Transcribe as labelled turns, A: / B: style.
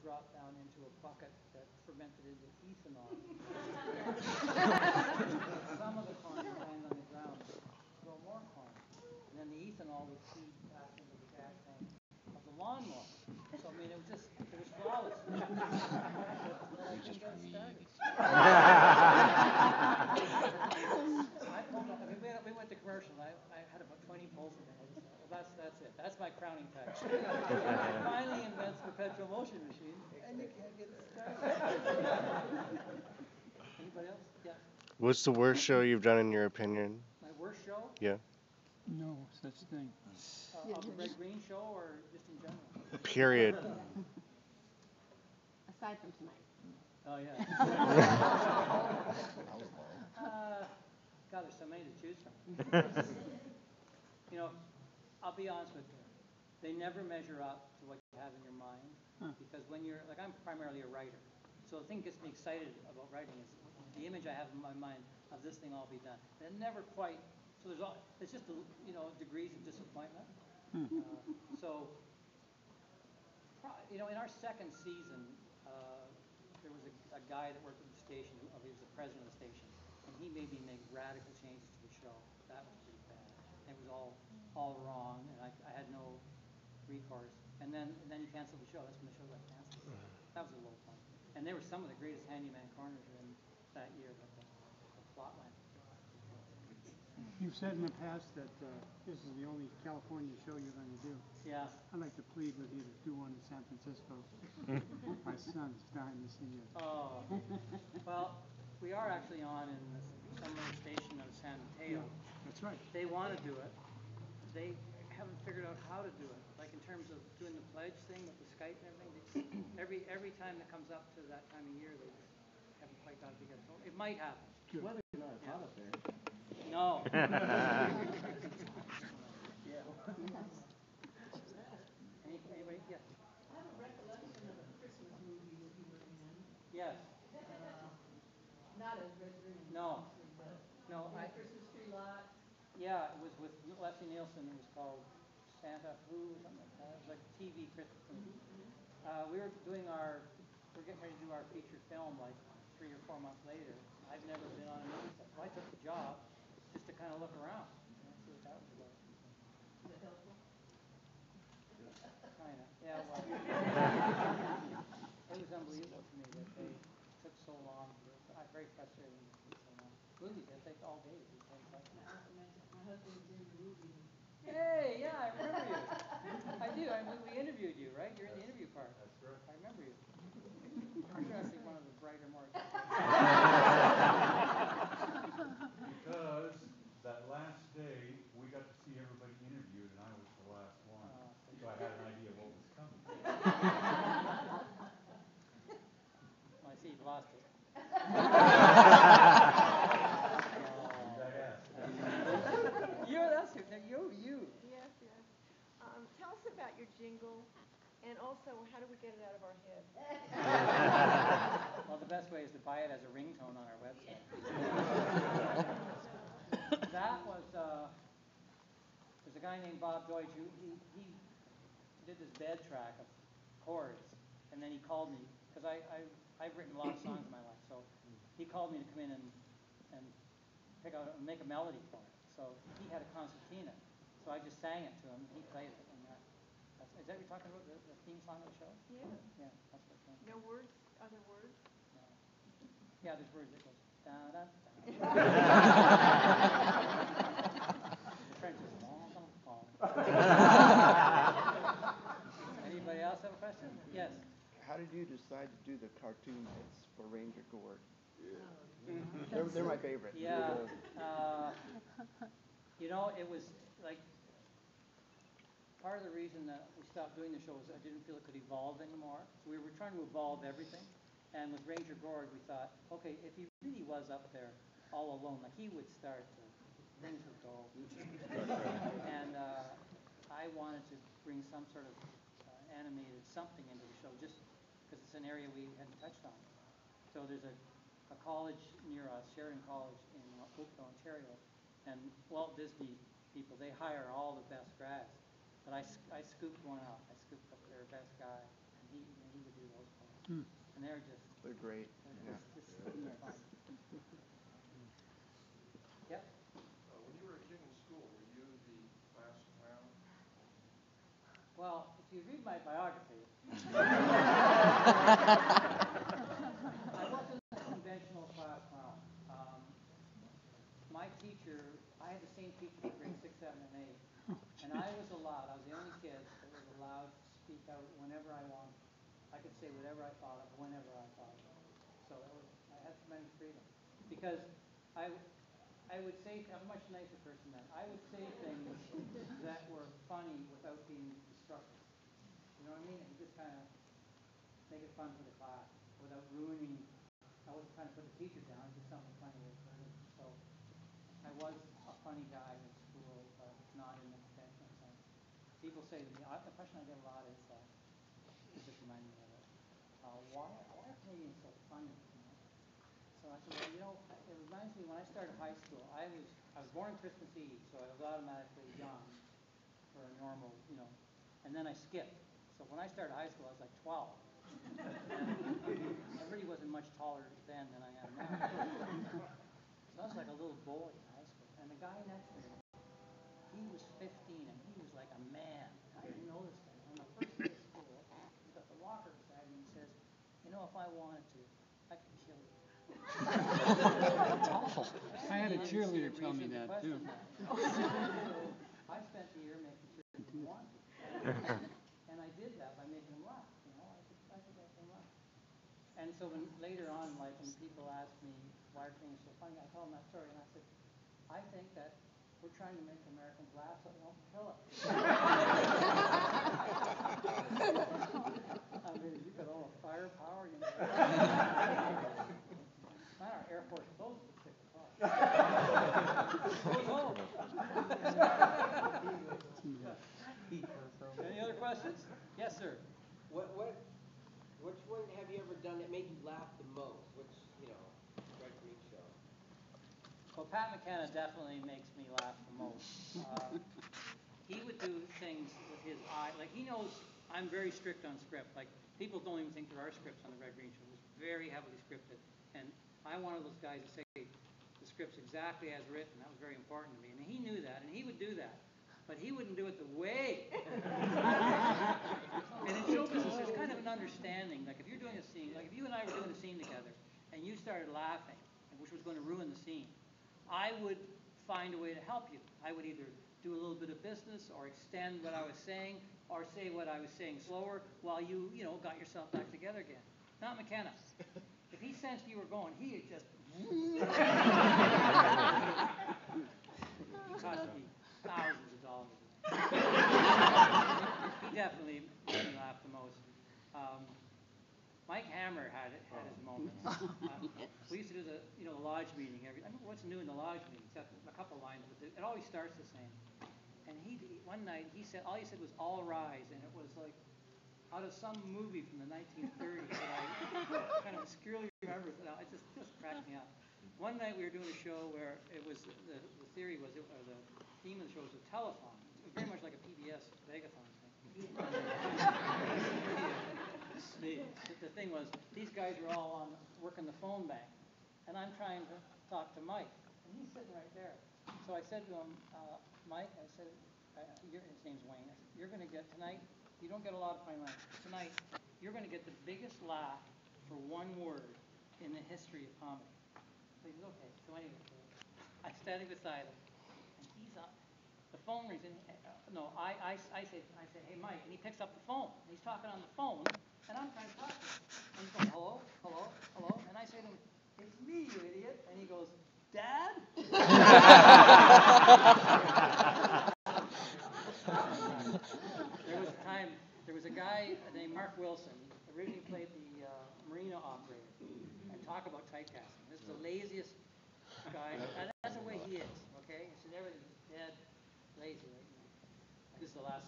A: dropped down into a bucket that fermented into ethanol. Some of the corn would land on the ground, grow more corn. And then the ethanol would feed back into the gas tank of the lawnmower. So, I mean, it was flawless. But I couldn't get it started. I pulled up, I mean, we went to commercial. I had about 20 pulls in it. Well, that's it. That's my crowning touch. Finally invents perpetual motion machine, and you can't get it started. Anybody else? Yeah.
B: What's the worst show you've done in your opinion?
A: My worst show?
B: Yeah.
C: No such thing.
A: Of the Red Green show, or just in general?
B: Period.
D: Aside from tonight.
A: Oh, yeah. God, there's so many to choose from. You know, I'll be honest with you. They never measure up to what you have in your mind. Because when you're, like, I'm primarily a writer. So the thing that gets me excited about writing is the image I have in my mind of this thing all be done. And it never quite, so it's just, degrees of disappointment. So, in our second season, there was a guy that worked at the station. He was the president of the station, and he made me make radical changes to the show. That was pretty bad. It was all wrong, and I had no recourse. And then he canceled the show. That's when the show got canceled. That was a low point. And there were some of the greatest handyman corners in that year, but the plot line.
C: You've said in the past that this is the only California show you're going to do.
A: Yeah.
C: I'd like to plead with you to do one in San Francisco. My son's dying to see you.
A: Oh. Well, we are actually on in the summer station of San Mateo.
C: Yeah, that's right.
A: They want to do it. They haven't figured out how to do it. Like in terms of doing the pledge thing with the Skype and everything. Every time that comes up to that time of year, they just haven't quite got it together. So it might happen.
C: Good.
E: Weather's not hot up there.
A: No. Anybody? Yes.
F: I have a recollection of a Christmas movie that you were in.
A: Yes.
F: Not as Red Green.
A: No.
F: But
A: No.
F: in a Christmas tree lot.
A: Yeah, it was with Leslie Nielsen. It was called Santa Who or something like that. It was like a TV Christmas movie. We're getting ready to do our feature film like 3 or 4 months later. I've never been on a movie set, so I took the job just to kind of look around and see what that was about.
F: Is it helpful?
A: Kind of. Yeah, well. It was unbelievable to me that they took so long to do it. I'm very frustrated with it so long. Movies, they take all day to do 10 seconds.
F: Not to mention, my husband was in the movie.
A: Hey, yeah, I remember you. I do. We interviewed you, right? You're in the interview part.
E: That's right.
A: I remember you. You're actually one of the brighter, more
G: Because that last day, we got to see everybody interviewed, and I was the last one. So I had an idea of what was coming.
A: I see you've lost it. You.
H: Yes. Tell us about your jingle, and also, how do we get it out of our head?
A: Well, the best way is to buy it as a ringtone on our website. That was, there's a guy named Bob Deutsch who he did this bed track of chords, and then he called me, because I've written a lot of songs in my life, so he called me to come in and pick out and make a melody for it. So he had a concertina, so I just sang it to him, and he played it, and is that what you're talking about, the theme song of the show?
H: Yeah.
A: Yeah, that's what I'm saying.
H: No words? Other words?
A: No. Yeah, there's words that goes da da da. The French is long, long. Anybody else have a question? Yes.
E: How did you decide to do the cartoon bits for Ranger Gord? Yeah. They're my favorite.
A: Yeah. It was like part of the reason that we stopped doing the show was I didn't feel it could evolve anymore. So we were trying to evolve everything. And with Ranger Gord, we thought, okay, if he really was up there all alone, like he would start to, things would go. And I wanted to bring some sort of animated something into the show, just because it's an area we hadn't touched on. So there's a college near us, Sheridan College in Oakville, Ontario, and Walt Disney people, they hire all the best grads. But I scooped one out. I scooped up their best guy, and he would do those parts. And they're
E: They're great. Yeah.
A: just fun. Yep.
D: When you were a kid in school, were you the class clown?
A: Well, if you read my biography, I wasn't a conventional class clown. My teacher, I had the same teacher for grade 6, 7, and 8, and I was the only kid that was allowed to speak out whenever I wanted. I could say whatever I thought of, whenever I thought of it. So I had tremendous freedom. Because I would say, I'm a much nicer person then. I would say things that were funny without being destructive. You know what I mean? And just kind of make it fun for the class without ruining. I wasn't trying to put the teacher down, just something funny was for me. So I was a funny guy in school, but not in the conventional sense. People say to me, the question I get a lot is, this just reminded me of it. Why are Canadians so funny? You know? So I said, well, you know, it reminds me when I started high school. I was born on Christmas Eve, so I was automatically young for a normal, you know. And then I skipped. So when I started high school, I was like 12. I really wasn't much taller then than I am now. So I was like a little boy in high school. And the guy next to me, he was 15 and he was like a man. I didn't know this guy. On the first day of school, he's got the walker beside him and he says, you know, if I wanted to, I could kill you.
C: I had a cheerleader tell me that too.
A: I spent the year making sure he didn't want to. And I did that by making him laugh. You know, I could make him laugh. And so later on, like when people ask me why are things so funny, I tell them that story and I said, I think that we're trying to make Americans laugh so they won't kill us. I mean, you got all the firepower, you know. Man, our Air Force clothes would stick to us. Any other questions? Yes, sir.
I: Which one have you ever done that made you laugh the most? Which, Red Green show?
A: Well, Pat McKenna definitely makes me laugh the most. He would do things with his eye. Like, he knows I'm very strict on script. Like, people don't even think there are scripts on the Red Green show. It was very heavily scripted. And I'm one of those guys that say the script's exactly as written. That was very important to me. And he knew that, and he would do that. But he wouldn't do it the way. And in show business, there's kind of an understanding. Like, if you're doing a scene, like if you and I were doing a scene together, and you started laughing, which was going to ruin the scene, I would find a way to help you. I would either do a little bit of business or extend what I was saying or say what I was saying slower while you got yourself back together again. Not McKenna. If he sensed you were going, he would just... He cost me thousands of dollars. He definitely made me laugh the most. Mike Hammer had his moments. We used to do the lodge meeting. I remember what's new in the lodge meeting. Except a couple lines, but it always starts the same. And one night all he said was "all rise," and it was like out of some movie from the 1930s that I kind of obscurely remember. It just cracked me up. One night we were doing a show where it was the theory was or the theme of the show was a telethon. It was very much like a PBS Vegathon thing. The thing was, these guys were all working the phone bank, and I'm trying to talk to Mike, and he's sitting right there. So I said to him, Mike, I said, his name's Wayne, I said, you're going to get tonight, you don't get a lot of funny lines, tonight, you're going to get the biggest laugh for one word in the history of comedy. So he said, okay. So anyway, I'm standing beside him, and he's up. The phone rings, and I say, hey, Mike, and he picks up the phone, and he's talking on the phone, and I'm trying to talk to him. And he's going, hello, hello, hello, and I say to him, it's me, you idiot. And he goes, Dad? There was a guy named Mark Wilson, originally played the marina operator, and talk about typecasting. This is the laziest guy, and that's the way he is, okay? He said everything's dead lazy right now. This is the last